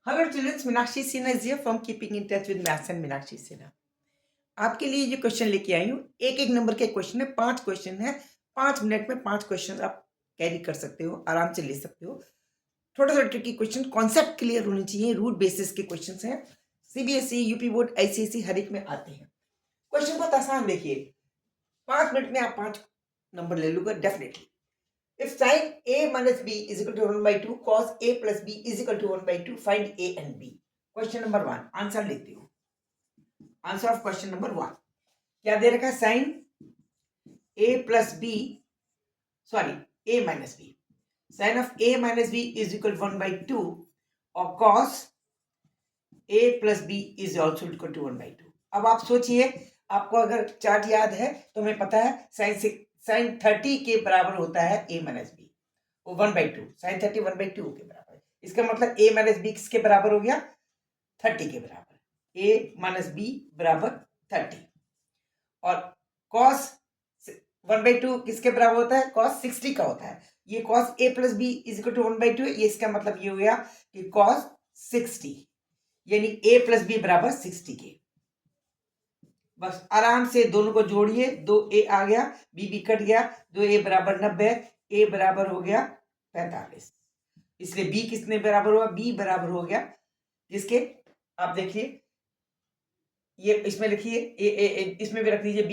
Hello children, Meenakshi Sinha is here from Keeping in Touch with Maths and Meenakshi Sinha. आपके लिए जो question लेके आई हूँ, एक एक नंबर के क्वेश्चन है, 5 क्वेश्चन है। 5 मिनट में 5 क्वेश्चन आप कैरी कर सकते हो, आराम से ले सकते हो। थोड़ा सा ट्रिकी क्वेश्चन, कॉन्सेप्ट क्लियर होने चाहिए, रूट बेसिस के क्वेश्चन हैं। सीबीएसई, यूपी बोर्ड, आईसीएसई हर एक में आते हैं। क्वेश्चन बहुत आसान देखिए, 5 मिनट में आप 5 नंबर ले लोगे definitely. If sin a minus b is equal to 1 by 2, cos a plus b is equal to 1 by 2, find a and b. Question number 1, answer लिखती हूँ। आंसर ऑफ क्वेश्चन नंबर 1 क्या दे रखा है? Sine a plus b, sorry a minus b, sine of a minus b is equal to 1 by 2 और cos a plus b is also equal to 1 by 2। अब आप सोचिए, आपको अगर चार्ट याद है तो हमें पता है साइन 30 के बराबर होता है a minus b, वो 1 by 2, साइन 30 1 by 2 के बराबर है। इसका मतलब a minus b किसके बराबर हो गया? 30 के बराबर। a minus b बराबर 30 और cos 1 by 2 किसके बराबर होता है? cos 60 का होता है। ये cos a plus b is equal to 1 by 2 है। ये इसका मतलब ये हो गया कि cos 60 यानी a plus b बराबर 60 के। बस आराम से दोनों को जोड़िए, 2a आ गया, b भी कट गया, 2a बराबर 90, a बराबर हो गया 45। इसलिए b किसने बराबर हुआ? b बराबर हो गया जिसके, आप देखिए ये इसमें लिखिए, इसमें भी रख दीजिए b,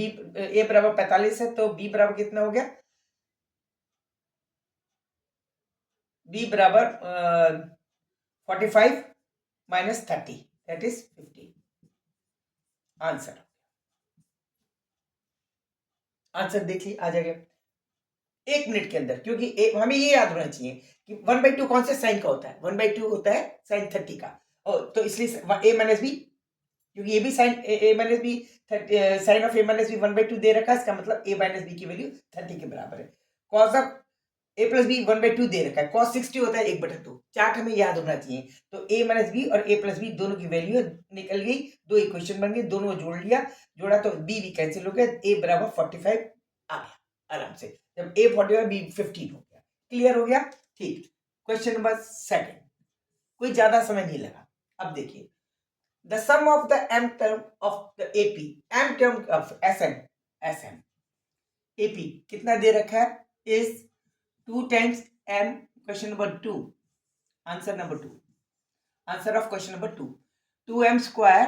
a बराबर 45 है तो b बराबर कितना हो गया? b बराबर 45 minus 30 that is 50। Answer answer देखिए आ जाएगा 1 मिनट के अंदर, क्योंकि हमें ये याद होना चाहिए कि 1 by 2 कौन से साइन का होता है? 1 by 2 होता है साइन 30 का। तो इसलिए a माइनस बी, क्योंकि ये भी sine a minus B, sine of a minus B 1 by 2 दे रखा है, इसका मतलब a माइनस बी की वैल्यू 30 के बराबर है। Cos of a plus B 1 by 2 दे रखा है, कॉस 60 होता है 1/2। चार्ट हमें याद होना चाहिए। तो a माइनस बी और a प्लस बी दोनों की वैल्यू निकल गई, 2 इक्वेशन बन गई, दोनों जोड़ लिया, जोड़ा तो b भी कैंसिल हो गया, a बराबर 45 आ गया आराम से। जब a 45 b 15 हो गया। क्लियर हो गया? ठीक। क्वेश्चन नंबर 2, कोई ज्यादा समय नहीं लगा। अब देखिए, the sum of the m term of the AP, m term of SM AP कितना दे रखा है? is 2 times m। Question number 2, answer number 2, answer of question number 2, 2m square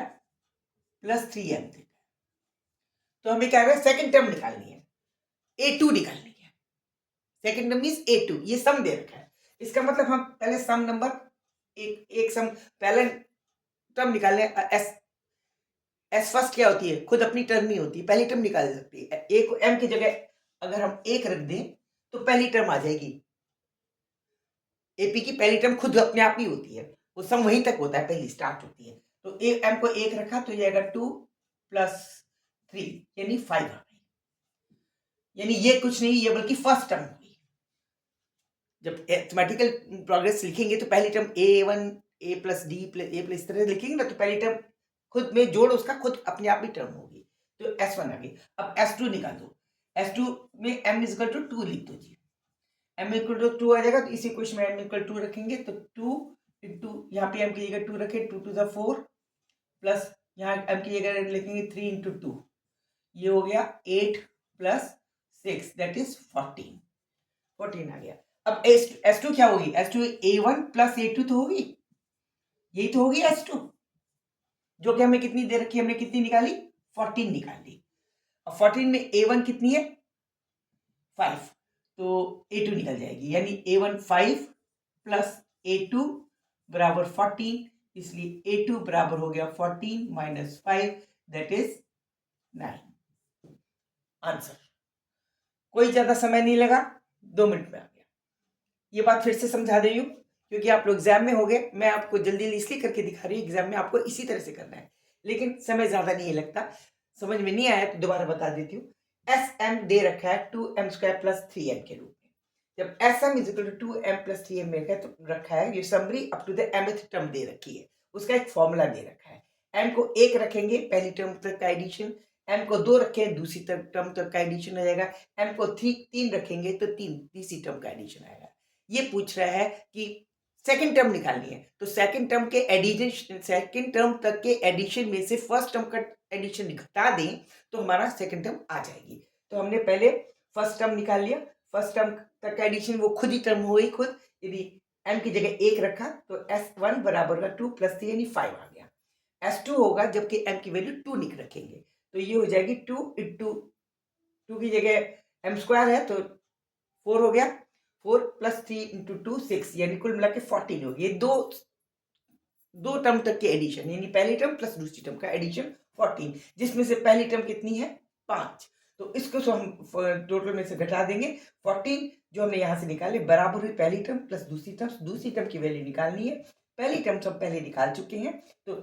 plus 3m। तो हमें क्या है? सेकंड टर्म निकालनी है, a2 निकालनी है। सेकंड टर्म मींस a2, ये सम दे रखा है। इसका मतलब हम पहले सम नंबर एक सम पहले टर्म निकालने। एस फर्स्ट क्या होती है? खुद अपनी टर्म नहीं होती, पहली टर्म निकाल सकती है। ए को एम की जगह अगर हम 1 रख दें तो पहली टर्म आ जाएगी। एपी की पहली टर्म खुद अपने आप ही होती है, वो सम वहीं तक होता है, पहली स्टार्ट होती है। तो एम को 1 रखा तो ये आएगा 2 प्लस 3 यानी 5 आ गई। यानी ये कुछ नहीं, ये बल्कि फर्स्ट टर्म हुई। जब मैथमेटिकल प्रोग्रेस लिखेंगे तो पहली term a1 a plus D plus A plus, इस तरह लिखेंगे ना, तो पहली टर्म खुद में जोड़ उसका खुद अपने आप ही टर्म होगी। तो S1 आ गई। अब S2 निकाल दो। S2 में m इज इक्वल टू 2 लिख दो जी। m इक्वल टू 2 आ जाएगा, तो इसी क्वेश्चन में m इक्वल 2 रखेंगे तो 2 इंटू, यहाँ पे m की जगह 2 रखे, 2 टू 4 प्लस यहाँ m की जगह लिखेंगे 3 इंटू 2, ये हो गया 8 प्लस 6 दैट इज 14 आ गया। अब S2 क्या होगी? S2 A1 प्लस A2 तो होगी, यही तो होगी S2, जो कि हमें कितनी दे रखी है? हमने कितनी निकाली? 14 निकाली। अब 14 में A1 कितनी है? 5, तो A2 निकल जाएगी, यानी A1 5 प्लस A2 बराबर 14, इसलिए A2 बराबर हो गया 14 माइनस 5 दैट इज 9। आंसर कोई ज्यादा समय नहीं लगा, 2 मिनट में आ गया। ये बात फिर से समझा रही हूँ क्योंकि आप लोग एग्जाम में हो गए, मैं आपको जल्दी इसलिए करके दिखा रही हूँ, एग्जाम में आपको इसी तरह से करना है, लेकिन समय ज्यादा नहीं लगता। समझ में नहीं आया तो दोबारा बता देती हूँ। एस एम दे रखा है 2m स्क्वायर प्लस 3m के रूप में। जब S M is equal to 2m plus 3m में तो रखा है, ये summary up to the mth term दे रखी है, उसका एक फॉर्मूला दे रखा है। m को 1 रखेंगे पहली टर्म तक का एडिशन, m को 2 रखें दूसरी टर्म तक का एडिशन हो जाएगा, m को 3 रखेंगे तो तीसरी टर्म का एडिशन आएगा। ये पूछ रहा है कि सेकंड टर्म निकालनी है, तो सेकंड टर्म के एडिशन, सेकंड टर्म तक के एडिशन में से फर्स्ट टर्म का एडिशन घटा दें तो हमारा सेकंड टर्म आ जाएगी। तो हमने पहले फर्स्ट टर्म निकाल लिया, फर्स्ट टर्म तक का एडिशन वो खुद ही टर्म हो गई खुद। यदि m की जगह 1 रखा तो s1 बराबर का 2 प्लस 3 यानी 5 आ गया। s2 होगा जबकि m की वैल्यू 2 रखेंगे, तो ये हो जाएगी 2 इंटू 2 की जगह m स्क्वायर है तो 4 हो गया, 4 प्लस 3 इंटू 2 6, यानी कुल मिला के 14 हो गया। ये दो टर्म तक के एडिशन, यानी पहली टर्म प्लस दूसरी टर्म का एडिशन 14, जिसमें से पहली टर्म कितनी है 5, तो इसको तो हम टोटल में से घटा देंगे। 14 जो हमने यहाँ से निकाले बराबर हुई पहली टर्म प्लस दूसरी टर्म की वैल्यू निकालनी है। पहली टर्म हम पहले निकाल चुके हैं, तो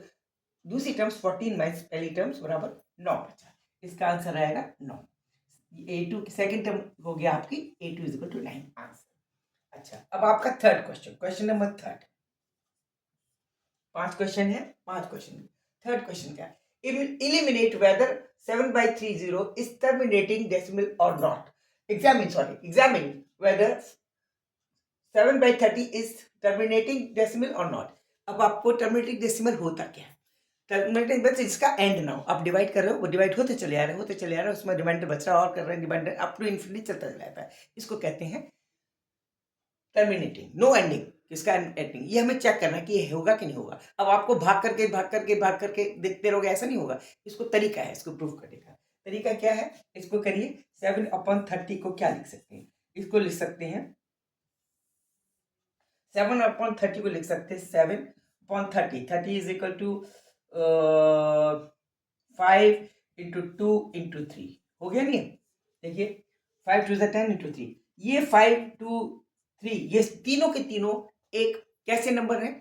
दूसरी टर्म्स 14 माइनस पहली टर्म्स बराबर 9 बचा। इसका आंसर आएगा 9। A2 की सेकंड टर्म हो गया आपकी A2 is equal to 9 answer. अच्छा, अब आपका third question, question number third. 5 question है, 5 क्वेश्चन। थर्ड क्वेश्चन क्या है? Eliminate whether 7/30 is terminating decimal or not. Examine whether 7/30 is terminating decimal or not. अब आपको terminating decimal होता क्या है? टर्मिनेटिंग बस इसका एंड ना हो, आप डिवाइड कर रहे हो, वो डिवाइड होते चले आ रहे हैं, उसमें रिमाइंडर बच रहा है और कर रहे हैं, रिमाइंडर अप टू इन्फिनिटी चलता चला जाता है। इसको कहते हैं टर्मिनेटिंग, नो एंडिंग। किसका एंडिंग? ये हमें चेक करना है कि ये होगा कि नहीं होगा। अब आपको भाग करके देखते रहोगे, ऐसा नहीं होगा। इसको तरीका है इसको प्रूव करने का। तरीका क्या है? इसको करिए। 7/30 को क्या लिख सकते हैं? इसको लिख सकते हैं 7/30 को लिख सकते हैं 7/30। 30 is equal to 5 into 2 into 3 हो गया नहीं? देखिए 5 2 10 इंटू 3, ये 5 2 3 ये तीनों के तीनों एक कैसे नंबर है?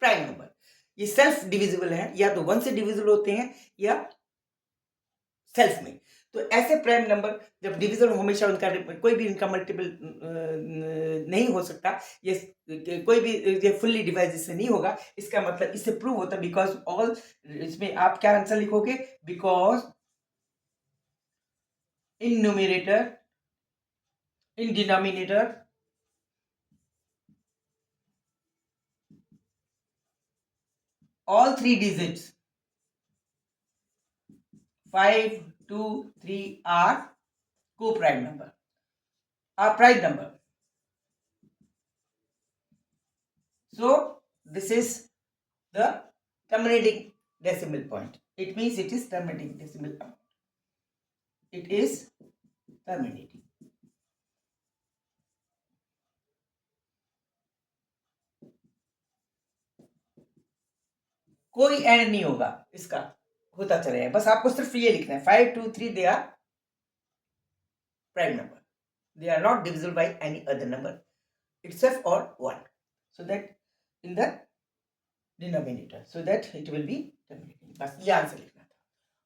Prime number. ये सेल्फ डिविजिबल है, या तो 1 से डिविजिबल होते हैं या सेल्फ में। तो ऐसे प्राइम नंबर जब डिविजिबल, हमेशा उनका कोई भी इनका मल्टीपल नहीं हो सकता, ये कोई भी ये फुल्ली डिवाइड से नहीं होगा। इसका मतलब इससे प्रूव होता है बिकॉज ऑल, इसमें आप क्या आंसर लिखोगे? Because in numerator, in denominator all 3 digits 5 2 3 are co-prime number, are prime number. So this is the terminating decimal point. It means it is terminating decimal point. It is terminating. कोई and नहीं होगा, इसका होता चलेगा। बस आपको सिर्फ ये लिखना है 5 2 3 they are prime number, they are not divisible by any other number itself or 1, so that in the denominator, so that it will be terminating. बस ये आंसर लिखना था।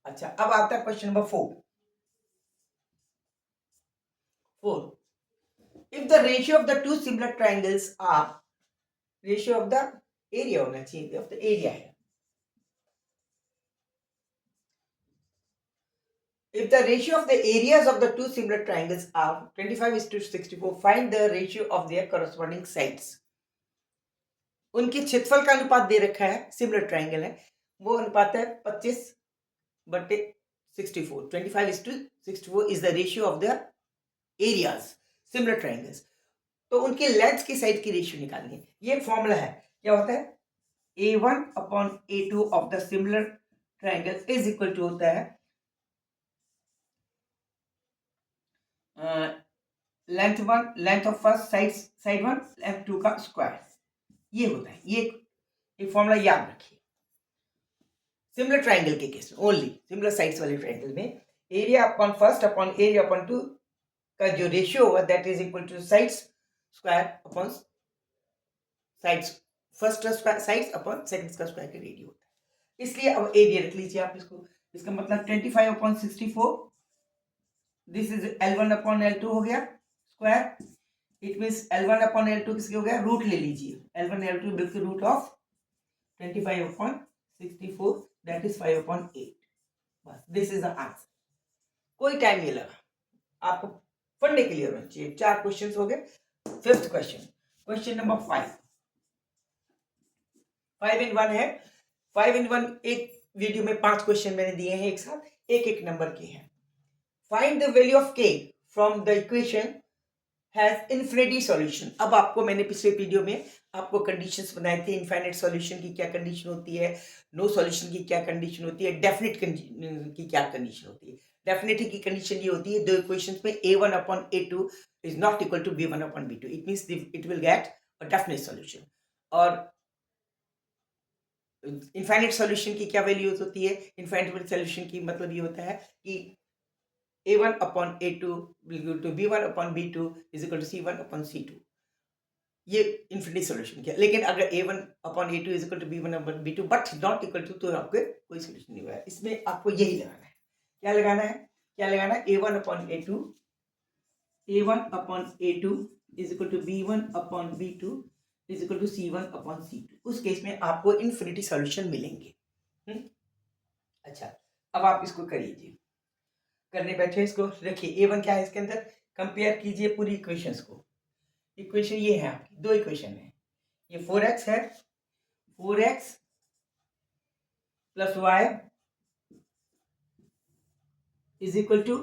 अच्छा, अब आता है question number 4। If the ratio of the two similar triangles are, ratio of the area होना चाहिए, of the area है। If the ratio of the areas of the two similar triangles are 25:64, find the ratio of their corresponding sides. उनके क्षेत्रफल का अनुपात दे रखा है, similar triangle है, वो अनुपात है 25/64। 25:64 is the ratio of the areas, similar triangles. तो उनके लेंथ की साइड की रेशियो निकालनी है। ये फॉर्मूला है, क्या होता है? A1/A2 of the similar triangle is equal to होता है length 1, length of first side 1, length 2 का स्क्वायर। ये होता है, ये फॉर्मूला याद रखिए। सिमिलर ट्राइंगल के केस में, ओनली सिमिलर साइड्स वाले ट्राइंगल में area upon first upon area upon 2 का जो रेशियो होगा that is equal two sides square upon sides, first square sides upon second का स्क्वायर का रेडियो होता है। इसलिए अब एरिया रख लीजिए आप इसको। इसका मतलब 25/64, this is L1 upon L2 हो गया square. It means L1 upon L2 किसके हो गया? रूट ले लीजिए। L1 L2 बिल्कुल रूट ऑफ 25/64, दैट इज 5/8। बस दिस इज द आंसर। कोई टाइम नहीं लगा, आपको पढ़ने के लिए होना चाहिए। 4 क्वेश्चन हो गए। Fifth question, question number 5। 5 इन 1 है। 5 इन 1 एक वीडियो में 5 क्वेश्चन मैंने दिए हैं एक साथ, एक एक नंबर के हैं। Find the value of k from the equation has infinity solution. अब आपको मैंने पिछले वीडियो में आपको कंडीशंस बनाए थे, इनफाइनाइट सॉल्यूशन की क्या कंडीशन होती है, नो सॉल्यूशन की क्या कंडीशन होती है, डेफिनेट की क्या कंडीशन होती है। डेफिनेट की कंडीशन ये होती है, दो इक्वेशंस में a1 upon a2 is not equal to b1 upon b2, it means it will get a definite solution. और इनफाइनाइट सॉल्यूशन की क्या वैल्यूज होती है, इनफाइनाइट सॉल्यूशन की मतलब ये होता है कि a1 upon a2 will equal to b1 upon b2 is equal to c1 upon c2। ये इन्फिनिटी सॉल्यूशन किया। लेकिन अगर a1 upon a2 is equal to b1 upon b2 but not equal to, तो आपके कोई सॉल्यूशन नहीं हुआ। इसमें आपको यही लगाना है। क्या लगाना है? क्या लगाना है? a1 upon a2 is equal to b1 upon b2 is equal to c1 upon c2। उस केस में आपको इन्फिनिटी सॉल्यूशन मिलेंगे। अच्छा, अब आप इसको करिए, करने बैठे इसको रखिए। a1 क्या है इसके अंदर, कंपेयर कीजिए पूरी इक्वेशंस को। इक्वेशन ये है आपकी, दो इक्वेशन है, ये 4x है, 4x plus Y is equal to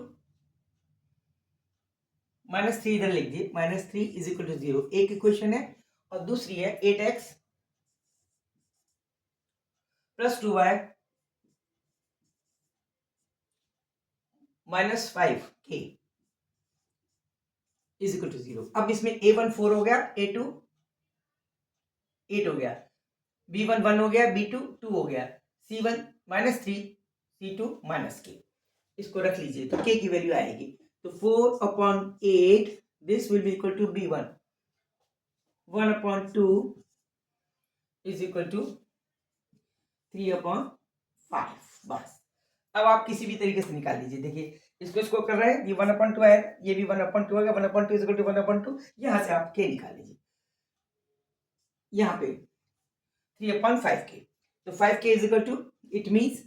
-3, इधर लिख दिए, -3 इज इक्वल टू 0, एक इक्वेशन है। और दूसरी है 8x plus 2y -5k is equal to 0। अब इसमें a1 4 हो गया, a2 8 हो गया, b1 1 हो गया, b2 2 हो गया, c1 -3, c2 -k। इसको रख लीजिए तो k की वैल्यू आएगी, तो 4/8 this will be equal to b1, 1/2 is equal to 3/5। बस अब आप किसी भी तरीके से निकाल लीजिए। देखिए इसको कर रहे हैं, ये 1/2 आएगा, ये भी 1/2 होगा, 1/2 इज इक्वल टू 1/2। यहां से आप k निकाल लीजिए, यहाँ पे 3/5k, तो 5k is equal to, it means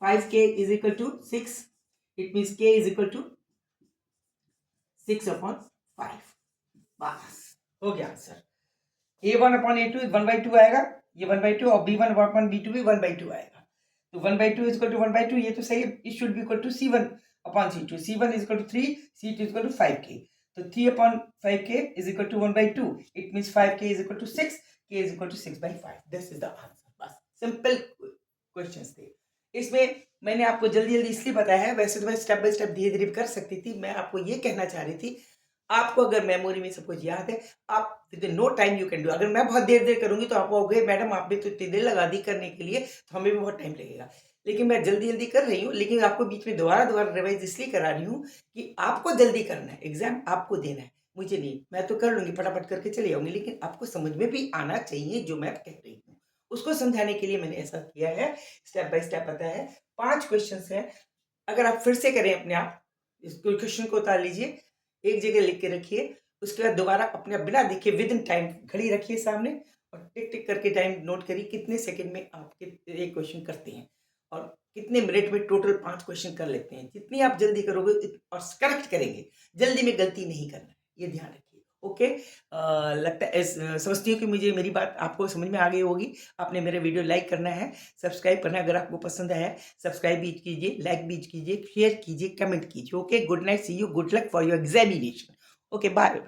5k is equal to 6, it means k is equal to 6/5। बस हो गया आंसर। a1/a2 1/2 आएगा, ये 1/2, और b1/b2 भी 1/2 आएगा। तो 1/2 इज इक्वल टू 1/2, ये तो सही है, it should be equal to c1/c2, c1 is equal to 3, c2 is equal to 5k, तो 3/5k is equal to 1/2, it means 5k is equal to 6, k is equal to 6/5। This is the answer. बस simple questions थे। इसमें मैंने आपको जल्दी जल्दी इसलिए बताया है, वैसे तो मैं स्टेप बाय स्टेप धीरे धीरे कर सकती थी। मैं आपको ये कहना चाह रही थी, आपको अगर मेमोरी में सब कुछ याद है, आप with no time you can do. अगर मैं बहुत देर देर करूंगी तो आप कहोगे मैडम आपने तो इतनी देर लगा दी करने के लिए, तो हमें भी बहुत टाइम लगेगा। लेकिन मैं जल्दी जल्दी कर रही हूँ, लेकिन आपको बीच में दोबारा दोबारा रिवाइज इसलिए करा रही हूँ कि आपको जल्दी करना है, एग्जाम आपको देना है, मुझे नहीं। मैं तो कर लूंगी, फटाफट करके चले जाऊंगी, लेकिन आपको समझ में भी आना चाहिए जो मैं कह रही हूँ। उसको समझाने के लिए मैंने ऐसा किया है, स्टेप बाय स्टेप पता है। 5 क्वेश्चन है, अगर आप फिर से करें अपने आप, इस क्वेश्चन को उतार लीजिए, एक जगह लिख के रखिए, उसके बाद दोबारा अपने आप बिना देखे विद इन टाइम घड़ी रखिए सामने, और टिक टिक करके टाइम नोट करिए कितने सेकंड में आप एक क्वेश्चन करते हैं, और कितने मिनट में टोटल 5 क्वेश्चन कर लेते हैं। जितनी आप जल्दी करोगे और करेक्ट करेंगे, जल्दी में गलती नहीं करना है, ये ध्यान रखिए। ओके, लगता है समझती हूँ कि मुझे मेरी बात आपको समझ में आ गई होगी। आपने मेरे वीडियो लाइक करना है, सब्सक्राइब करना है, अगर आपको पसंद आया है सब्सक्राइब भी कीजिए, लाइक भी कीजिए, शेयर कीजिए, कमेंट कीजिए। Okay, good night, see you, good luck for your examination. Okay, bye.